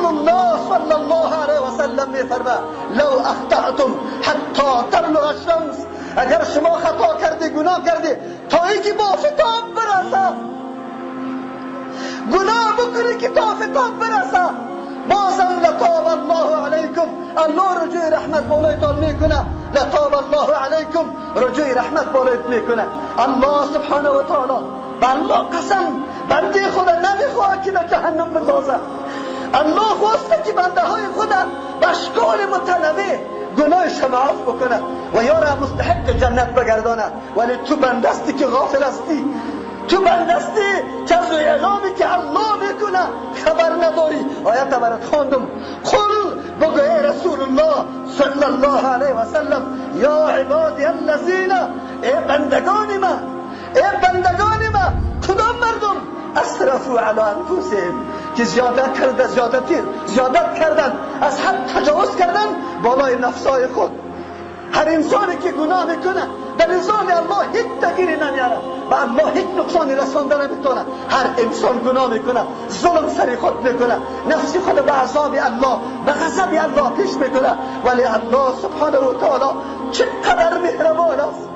الله صلی الله علیه و سلم میفرماید لو اخطأتم حتی طلوع الشمس، اگر شما خطا کردی گناه کردی تا اینکه با آفتاب برسه، گناه بکنی که تا آفتاب برسه، بازم لطاب الله علیکم، الله رجوع رحمت بالایتان میکنه، لطاب الله علیکم، رجوع رحمت بالایت میکنه. الله سبحانه و تعالی به الله قسم بنده خدا نمیخواد که در جهنم بندازه. الله خواسته که بنده های خدا به اشکال متنوع گناهش معاف بکنه و یا را مستحق جنت بگردانه. ولی تو بندستی که غافل هستی، تو بندستی که از اعلامی که الله میکنه خبر نداری. آیت برات خواندم، قل بگو ای رسول الله صلی الله علیه و سلم، یا عبادی الذین، ای بندگان ما، ای بندگان ما، کدام مردم اسرفوا علی انفسهم، که زیادت کردن، از حد تجاوز کردن بالای نفسای خود. هر انسانی که گناه میکنه در نظام الله هیچ تغییری نمیاره و الله هیچ نقصانی رسانده نمیتونه. هر انسان گناه میکنه، ظلم سر خود میکنه، نفسی خود به عذاب الله، به غضب الله پیش میکنه. ولی الله سبحانه و تعالی چقدر مهربان است،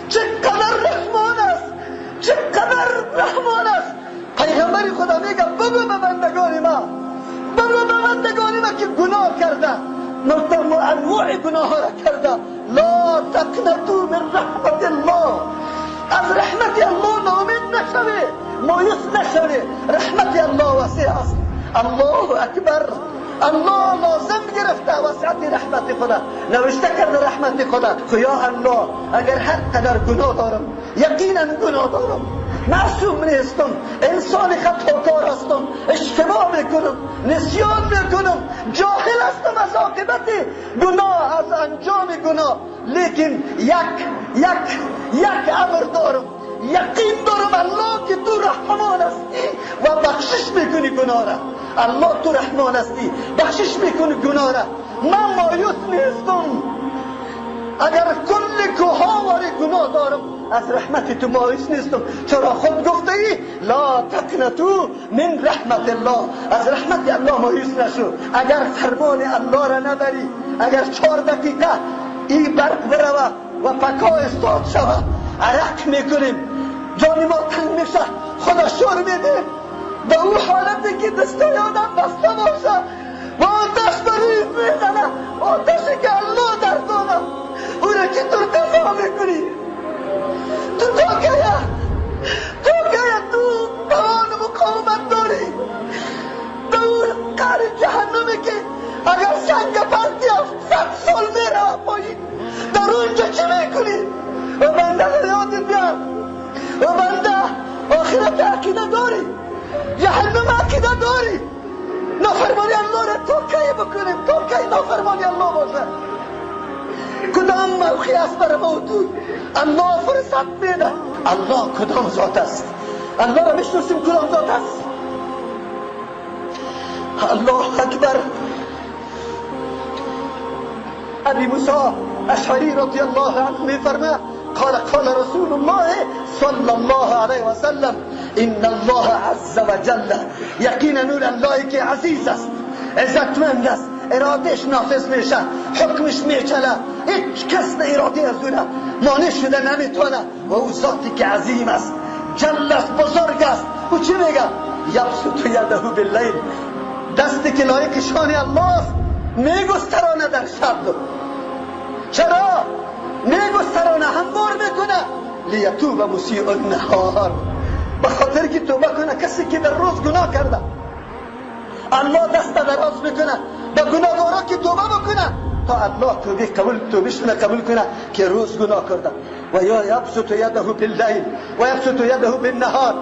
چقدر رحمان است، چقدر رحمان است. پیغمبر خدا میگه بگو به بندگان ما، بگو به بندگان ما که گناه کرده، انواع گناه را کرده، لا تقنطوا من رحمت الله، از رحمت الله ناامید نشوی، مایوس نشوی. رحمت الله وسیع است. الله اکبر، الله لازم گرفته وسعت رحمت خدا، نوشته کرده رحمت خدا. خدا الله اگر هر قدر گناه دارم، یقینا گناه دارم، معصوم نیستم، انسان خطاکار هستم، اشتباه میکنم، نسیان میکنم، جاهل هستم از عاقبت گناه، از انجام گناه. لیکن یک امر دارم، یقین دارم الله که تو رحمان هستی و بخشش میکنی گناه را. الله تو رحمان هستی، بخشش میکنی گناه را. من مایوس نیستم، اگر کل کوهاوری گناه دارم از رحمت تو مایوس نیستم، چرا خود گفته ای لا تقنطوا من رحمت الله، از رحمت الله مایوس نشو. اگر فرمان الله را نبری، اگر 4 دقیقه این برق بروه و پکا استاد شوه، عرق میکنیم، جان ما تنگ میشه، خدا شور میده. به اون حالتی که دستای آدم بسته باشه و آتش بریز میزنه، آتشی که الله در دانه، او را که تو دفاع میکنی. تو تو توان مقاومت داری به اون قعر جهنمی که اگر سنگ پرتی 700 سال میره پایین، در اونجا چی میکنی؟ و بنده یادت بیاد، و بنده آخرت عقیده داری، جهنم عقیده داری، نافرمانی الله را تا کی بکنیم؟ تا کی نافرمانی الله باشه؟ کدام موقعی است بر موجود الله فرصت میده؟ الله کدام ذات است؟ الله را میشناسیم کدام ذات است؟ الله اکبر. ابی موسی اشعری رضی الله عنه میفرماید قال رسول الله صلی الله علیه و سلم ان الله عز وجل، یقینا نور الله که عزیز است، عزتمند است، ارادهش نافذ میشه، حکمش میچله، هیچ کس به اراده از اونه مانع شده نمیتونه. و او ذاتی که عظیم است، جل است، بزرگ است. او چی میگه؟ یبسط یده باللیل، دستی که لایق شان الله است میگسترانه در شب. چرا میگسترانه؟ هموار میکنه لیتوب مسیء النهار، به خاطر که توبه کنه کسی که در روز گناه کرده. الله دست دراز میکنه به گناهگارا که توبه بکنه تا الله توبهشون قبول کنه که روز گناه کرده. و یا یبسط یده باللیل و یبسط یده بالنهار،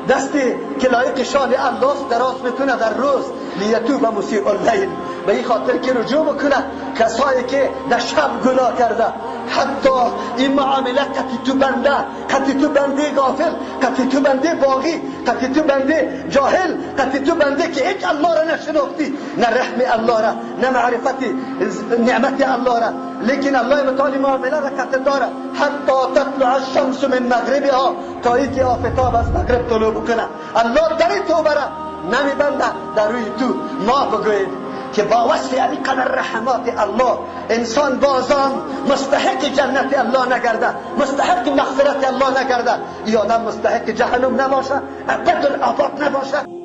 دستی که لایق شان الله دراز میکنه در روز، لیتوب مسیء اللیل، به این خاطر که رجوع بکنه کسایی که در شب گناه کرده. حتی این معامله کتی تو بنده، کتی تو بنده غافل، کتی تو بنده باغی، کتی تو بنده جاهل، کتی تو بنده که هیچ الله را نشناختی، نه رحم الله را، نه معرفت نعمت الله را. لیکن الله متعالی معامله را کت داره حتی تطلع الشمس من مغربها، تا اینکه آفتاب از مغرب طلوع بکنه. الله در توبه را نمیبنده در روی تو. ما بگوید که با وصف این قدر رحمات الله انسان بازم مستحق جنت الله نگرده، مستحق مغفرت الله نگرده، یا آدم مستحق جهنم نباشه، ابد الآباد نباشه.